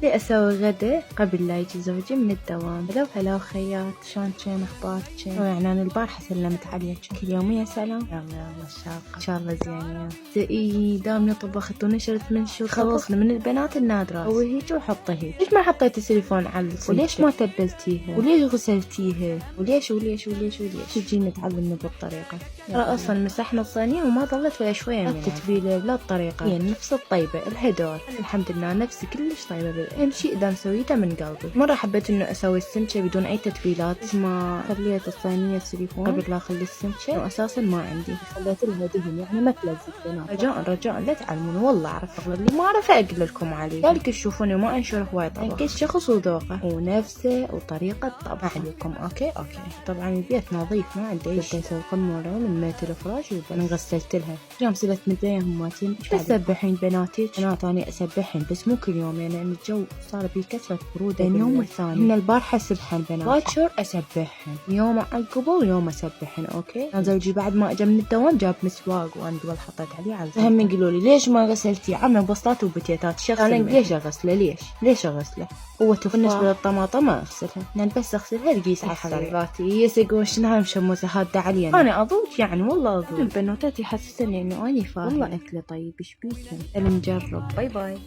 لي اسوي غدا قبل لا يجي زوجي من الدوام. هلا خيات، شلونكن اخباركن؟ يعني انا البارحه سلمت عليك كل يوم يا سلام. يلا الشاقه ان شاء الله زين. اي دامني طبخت ونشرت من شو خلصنا من البنات النادرات. هو هيك وحطي هيك. ليش ما حطيتي التليفون على السلك؟ وليش ما تبلتيها؟ وليش غسلتيها؟ وليش تجي نتعلم بالطريقه؟ ترى اصلا مسحنا الصينيه وما ضلت ولا شويه منها. التتبيله بلا الطريقه هي نفس الطيبه الهدور. الحمد لله نفسي كلش طيبه. اهم شيء اذا مسويته من قلبي. مره حبيت انه اسوي السمكه بدون اي تتبيلات، ما خليت الصينيه السيليكون قبل لا اخلي السمكه واساسا ما عندي، خليت لها دهن يعني ما تلزق بنات. رجاء لا تعلموني والله اعرف اغلب اللي ما اعرف اقول لكم عليه. ذلك تشوفوني ما انشر هواي طبخ، كل شخص وذوقه ونفسه وطريقه طبخه عليكم. اوكي طبعا البيت نظيف ما عندي شيء. اسوي قموره ولميت الفراش وانا غسلت لها يوم سبت مدريه هماتين. تسبحين بناتك؟ بنات اني اسبحين بس مو كل يوم يعني الجو صار فيه كثره بروده بين يوم والثاني. من البارحه سبحن بنات، باكر اسبحن، يوم عقبه يوم اسبحن. اوكي زوجي بعد ما اجى من الدوام جاب مسواق وانا قبل حطيت عليه على هم يقولوا لي ليش ما غسلتي عمي بسطات وبتيتات شخص. انا ليش اغسله؟ ليش اغسله؟ هو بالنسبه للطماطم ما اغسلها يعني بس اغسلها القيس على حبيباتي. يسقون شنو مشموسه هاده علي انا اضوج يعني والله اضوج. البنوتات يحسسني انه اني فاهم والله اكله طيب. ايش بيكم؟ نجرب. باي باي.